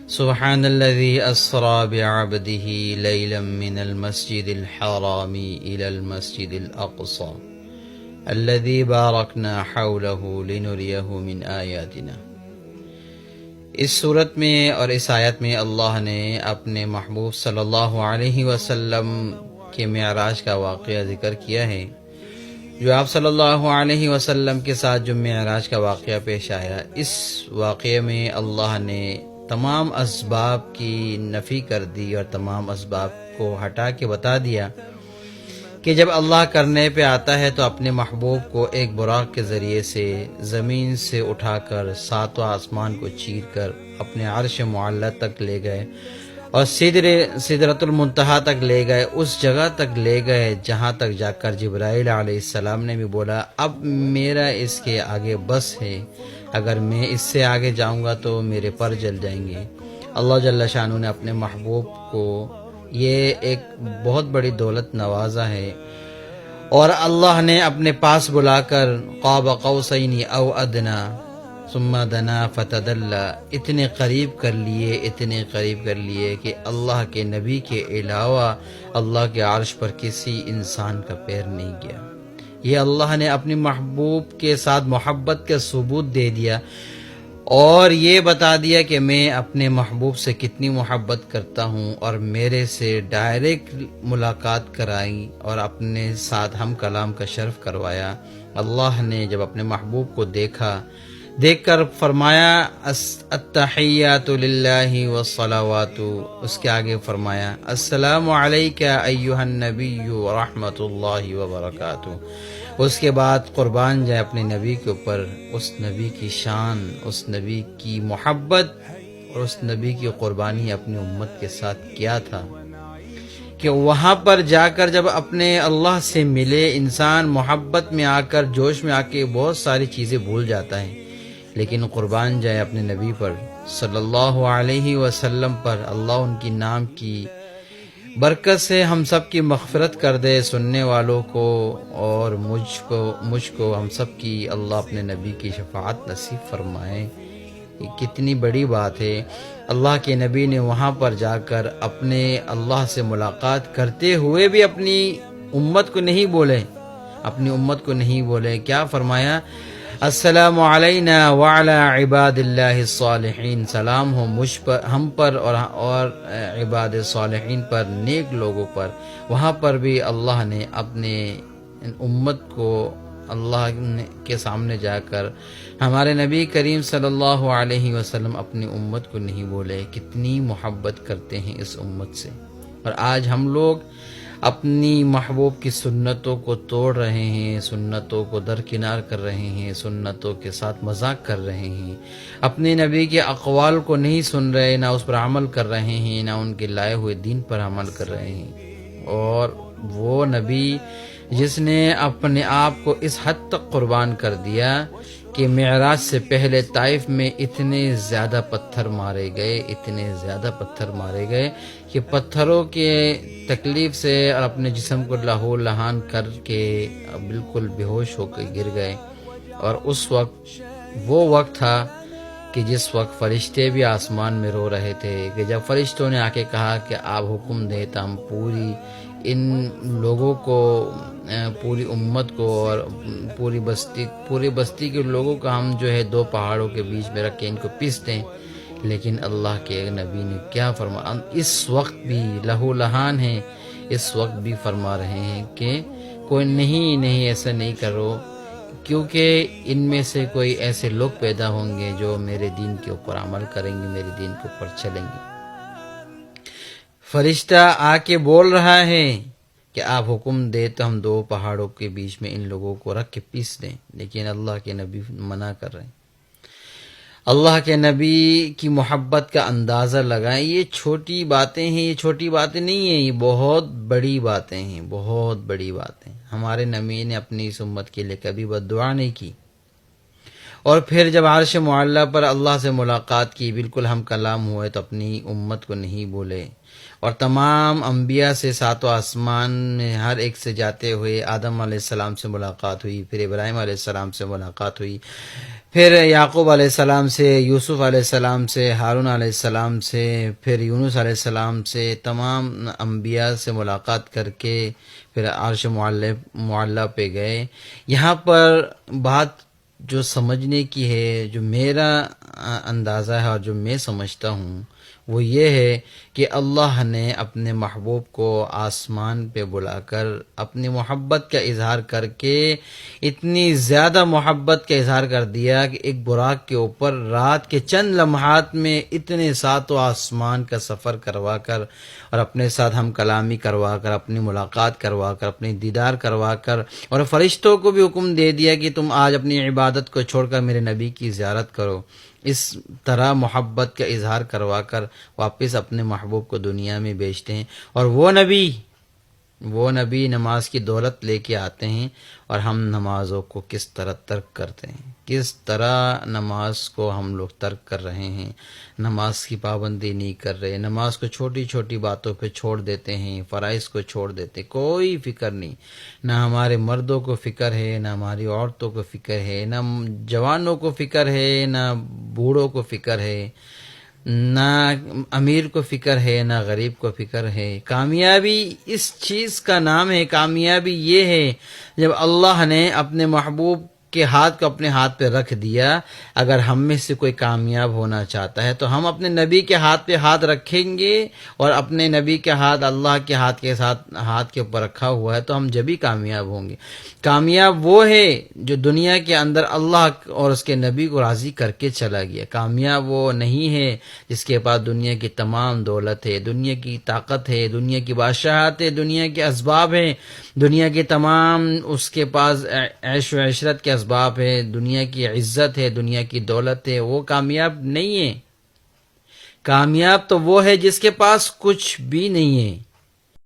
سبحان الذي أسرى بعبده ليلا من المسجد الحرام إلى المسجد الأقصى الذي باركنا حوله لنريه من آياتنا۔ اس صورت میں اور اس آیت میں اللہ نے اپنے محبوب صلی اللہ علیہ وسلم کے معراج کا واقعہ ذکر کیا ہے۔ جو آپ صلی اللہ علیہ وسلم کے ساتھ جو معراج کا واقعہ پیش آیا، اس واقعے میں اللہ نے تمام اسباب کی نفی کر دی اور تمام اسباب کو ہٹا کے بتا دیا کہ جب اللہ کرنے پہ آتا ہے تو اپنے محبوب کو ایک براق کے ذریعے سے زمین سے اٹھا کر ساتواں آسمان کو چیر کر اپنے عرش معلی تک لے گئے اور سدرۃ المنتہا تک لے گئے، اس جگہ تک لے گئے جہاں تک جا کر جبرائیل علیہ السلام نے بھی بولا اب میرا اس کے آگے بس ہے، اگر میں اس سے آگے جاؤں گا تو میرے پر جل جائیں گے۔ اللہ جل شانہ نے اپنے محبوب کو یہ ایک بہت بڑی دولت نوازا ہے، اور اللہ نے اپنے پاس بلا کر قاب قوسین او ادنا ثم دنا فتدلی، اتنے قریب کر لیے کہ اللہ کے نبی کے علاوہ اللہ کے عرش پر کسی انسان کا پیر نہیں گیا۔ یہ اللہ نے اپنی محبوب کے ساتھ محبت کا ثبوت دے دیا اور یہ بتا دیا کہ میں اپنے محبوب سے کتنی محبت کرتا ہوں، اور میرے سے ڈائریکٹ ملاقات کرائی اور اپنے ساتھ ہم کلام کا شرف کروایا۔ اللہ نے جب اپنے محبوب کو دیکھ کر فرمایا التحیات للہ والصلوات، اس کے آگے فرمایا السلام علیک ایھا النبی ورحمۃ اللہ وبرکاتہ۔ اس کے بعد قربان جائے اپنے نبی کے اوپر، اس نبی کی شان، اس نبی کی محبت اور اس نبی کی قربانی اپنی امت کے ساتھ کیا تھا کہ وہاں پر جا کر جب اپنے اللہ سے ملے انسان محبت میں آ کر، جوش میں آ کے بہت ساری چیزیں بھول جاتا ہے، لیکن قربان جائے اپنے نبی پر صلی اللہ علیہ وسلم پر، اللہ ان کی نام کی برکت سے ہم سب کی مغفرت کر دے، سننے والوں کو اور مجھ کو ہم سب کی اللہ اپنے نبی کی شفاعت نصیب فرمائے۔ یہ کتنی بڑی بات ہے۔ اللہ کے نبی نے وہاں پر جا کر اپنے اللہ سے ملاقات کرتے ہوئے بھی اپنی امت کو نہیں بولے، کیا فرمایا السلام علینا وعلی عباد اللہ الصالحین، سلام ہو مجھ پر، ہم پر اور عباد صالحین پر، نیک لوگوں پر۔ وہاں پر بھی اللہ نے اپنے امت کو اللہ کے سامنے جا کر ہمارے نبی کریم صلی اللہ علیہ وسلم اپنی امت کو نہیں بولے، کتنی محبت کرتے ہیں اس امت سے۔ اور آج ہم لوگ اپنی محبوب کی سنتوں کو توڑ رہے ہیں، سنتوں کو درکنار کر رہے ہیں، سنتوں کے ساتھ مذاق کر رہے ہیں، اپنے نبی کے اقوال کو نہیں سن رہے، نہ اس پر عمل کر رہے ہیں، نہ ان کے لائے ہوئے دین پر عمل کر رہے ہیں۔ اور وہ نبی جس نے اپنے آپ کو اس حد تک قربان کر دیا کہ معراج سے پہلے طائف میں اتنے زیادہ پتھر مارے گئے کہ پتھروں کے تکلیف سے اور اپنے جسم کو لہو لہان کر کے بالکل بے ہوش ہو کے گر گئے۔ اور اس وقت وہ وقت تھا کہ جس وقت فرشتے بھی آسمان میں رو رہے تھے، کہ جب فرشتوں نے آ کے کہا کہ آپ حکم دیں تو ہم پوری ان لوگوں کو، پوری امت کو اور پوری بستی کے لوگوں کو ہم جو ہے دو پہاڑوں کے بیچ میں رکھ کے ان کو پیس دیں، لیکن اللہ کے نبی نے کیا فرمایا؟ اس وقت بھی لہو لہان ہیں، اس وقت بھی فرما رہے ہیں کہ کوئی نہیں ایسا نہیں کرو، کیونکہ ان میں سے کوئی ایسے لوگ پیدا ہوں گے جو میرے دین کے اوپر عمل کریں گے، میرے دین کے اوپر چلیں گے۔ فرشتہ آ کے بول رہا ہے کہ آپ حکم دے تو ہم دو پہاڑوں کے بیچ میں ان لوگوں کو رکھ کے پیس دیں، لیکن اللہ کے نبی منع کر رہے ہیں۔ اللہ کے نبی کی محبت کا اندازہ لگائیں، یہ چھوٹی باتیں ہیں، یہ چھوٹی باتیں نہیں ہیں، یہ بہت بڑی باتیں ہیں، بہت بڑی باتیں۔ ہمارے نبی نے اپنی اس امت کے لیے کبھی بد دعا نہیں کی، اور پھر جب عرش معلیٰ پر اللہ سے ملاقات کی، بالکل ہم کلام ہوئے، تو اپنی امت کو نہیں بھولے، اور تمام انبیاء سے ساتوں آسمان میں ہر ایک سے جاتے ہوئے آدم علیہ السلام سے ملاقات ہوئی، پھر ابراہیم علیہ السلام سے ملاقات ہوئی، پھر یعقوب علیہ السلام سے، یوسف علیہ السلام سے، ہارون علیہ السلام سے، پھر یونس علیہ السلام سے، تمام انبیاء سے ملاقات کر کے پھر عرش معلیٰ پہ گئے۔ یہاں پر بات جو سمجھنے کی ہے، جو میرا اندازہ ہے اور جو میں سمجھتا ہوں، وہ یہ ہے کہ اللہ نے اپنے محبوب کو آسمان پہ بلا کر اپنی محبت کا اظہار کر کے اتنی زیادہ محبت کا اظہار کر دیا کہ ایک براق کے اوپر رات کے چند لمحات میں اتنے ساتوں آسمان کا سفر کروا کر اور اپنے ساتھ ہم کلامی کروا کر، اپنی ملاقات کروا کر، اپنی دیدار کروا کر، اور فرشتوں کو بھی حکم دے دیا کہ تم آج اپنی عبادت کو چھوڑ کر میرے نبی کی زیارت کرو۔ اس طرح محبت کا اظہار کروا کر واپس اپنے محبوب کو دنیا میں بھیجتے ہیں، اور وہ نبی نماز کی دولت لے کے آتے ہیں، اور ہم نمازوں کو کس طرح ترک کرتے ہیں، کس طرح نماز کو ہم لوگ ترک کر رہے ہیں، نماز کی پابندی نہیں کر رہے، نماز کو چھوٹی چھوٹی باتوں پہ چھوڑ دیتے ہیں، فرائض کو چھوڑ دیتے، کوئی فکر نہیں، نہ ہمارے مردوں کو فکر ہے، نہ ہماری عورتوں کو فکر ہے، نہ جوانوں کو فکر ہے، نہ بوڑھوں کو فکر ہے، نہ امیر کو فکر ہے، نہ غریب کو فکر ہے۔ کامیابی اس چیز کا نام ہے، کامیابی یہ ہے جب اللہ نے اپنے محبوب کے ہاتھ کو اپنے ہاتھ پہ رکھ دیا۔ اگر ہم میں سے کوئی کامیاب ہونا چاہتا ہے تو ہم اپنے نبی کے ہاتھ پہ ہاتھ رکھیں گے، اور اپنے نبی کے ہاتھ اللہ کے ہاتھ کے ساتھ ہاتھ کے اوپر رکھا ہوا ہے تو ہم جبھی کامیاب ہوں گے۔ کامیاب وہ ہے جو دنیا کے اندر اللہ اور اس کے نبی کو راضی کر کے چلا گیا۔ کامیاب وہ نہیں ہے جس کے پاس دنیا کی تمام دولت ہے، دنیا کی طاقت ہے، دنیا کی بادشاہت ہے، دنیا کے اسباب ہیں، دنیا کے تمام اس کے پاس عیش و عشرت کے اسباب ہے، دنیا کی عزت ہے، دنیا کی دولت ہے۔ وہ کامیاب نہیں ہے۔ کامیاب تو وہ ہے جس کے پاس کچھ بھی نہیں ہے،